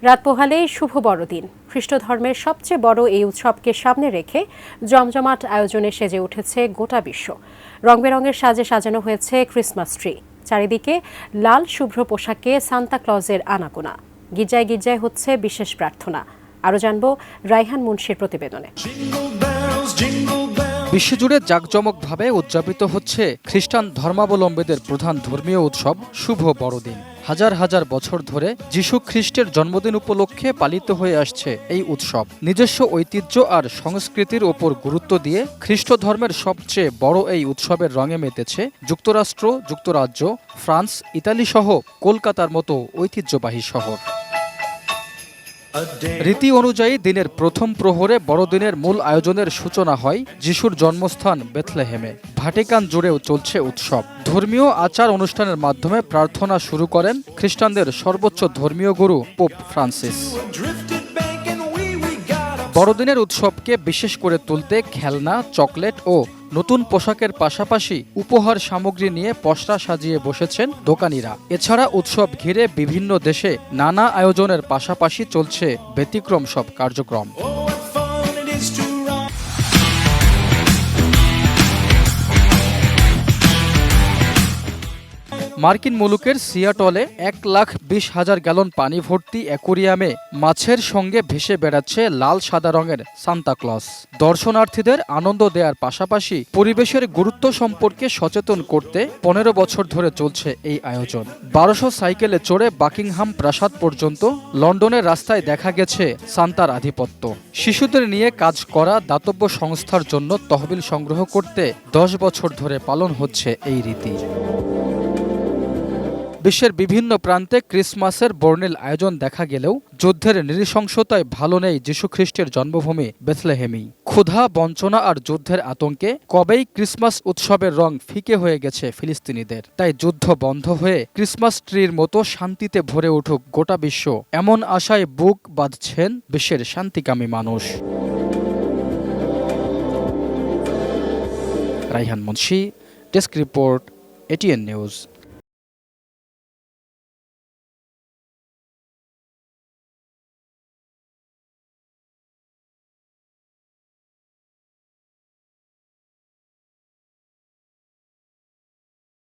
রাত পোহালেই শুভ বড়দিন। খ্রিস্ট ধর্মের সবচেয়ে বড় এই উৎসবকে সামনে রেখে জমজমাট আয়োজনে সেজে উঠেছে গোটা বিশ্ব। রং বেরঙের সাজে সাজানো হয়েছে ক্রিসমাস ট্রি। চারিদিকে লাল শুভ্র পোশাকে সান্তা ক্লজের আনাগোনা। গির্জায় গির্জায় হচ্ছে বিশেষ প্রার্থনা। আরও জানবো রাইহান মুন্সির প্রতিবেদনে। বিশ্বজুড়ে জাঁকজমকভাবে উদযাপিত হচ্ছে খ্রিস্টান ধর্মাবলম্বীদের প্রধান ধর্মীয় উৎসব শুভ বড়দিন। হাজার হাজার বছর ধরে যিশু খ্রিস্টের জন্মদিন উপলক্ষে পালিত হয়ে আসছে এই উৎসব। নিজস্ব ঐতিহ্য আর সংস্কৃতির ওপর গুরুত্ব দিয়ে খ্রিস্ট ধর্মের সবচেয়ে বড় এই উৎসবের রঙে মেতেছে যুক্তরাষ্ট্র, যুক্তরাজ্য, ফ্রান্স, ইতালি সহ কলকাতার মতো ঐতিহ্যবাহী শহর। রীতি অনুযায়ী দিনের প্রথম প্রহরে বড়দিনের মূল আয়োজনের সূচনা হয় যিশুর জন্মস্থান বেথলেহেমে। ভাটিকান জুড়েও চলছে উৎসব। ধর্মীয় আচার অনুষ্ঠানের মাধ্যমে প্রার্থনা শুরু করেন খ্রিস্টানদের সর্বোচ্চ ধর্মীয় গুরু পোপ ফ্রান্সিস। বড়দিনের উৎসবকে বিশেষ করে তুলতে খেলনা, চকলেট ও নতুন পোশাকের পাশাপাশি উপহার সামগ্রী নিয়ে পসরা সাজিয়ে বসেছেন দোকানিরা। এছাড়া উৎসব ঘিরে বিভিন্ন দেশে নানা আয়োজনের পাশাপাশি চলছে ব্যতিক্রম সব কার্যক্রম। মার্কিন মুলুকের সিয়াটলে 1,20,000 গ্যালন পানি ভর্তি অ্যাকোরিয়ামে মাছের সঙ্গে ভেসে বেড়াচ্ছে লাল সাদা রঙের সান্তা ক্লজ। দর্শনার্থীদের আনন্দ দেওয়ার পাশাপাশি পরিবেশের গুরুত্ব সম্পর্কে সচেতন করতে 15 বছর ধরে চলছে এই আয়োজন। 1200 সাইকেলে চড়ে বাকিংহাম প্রাসাদ পর্যন্ত লন্ডনের রাস্তায় দেখা গেছে সান্তার আধিপত্য। শিশুদের নিয়ে কাজ করা দাতব্য সংস্থার জন্য তহবিল সংগ্রহ করতে 10 বছর ধরে পালন হচ্ছে এই রীতি। বিশ্বের বিভিন্ন প্রান্তে ক্রিসমাসের বর্ণিল আয়োজন দেখা গেলেও যুদ্ধের নৃশংসতায় ভালো নেই যীশুখ্রিস্টের জন্মভূমি বেথলেহেমেই। ক্ষুধা, বঞ্চনা আর যুদ্ধের আতঙ্কে কবেই ক্রিসমাস উৎসবের রং ফিকে হয়ে গেছে ফিলিস্তিনিদের। তাই যুদ্ধ বন্ধ হয়ে ক্রিসমাস ট্রির মতো শান্তিতে ভরে উঠুক গোটা বিশ্ব, এমন আশায় বুক বাঁধছেন বিশ্বের শান্তিকামী মানুষ। Raihan Munshi, desk report, ATN news.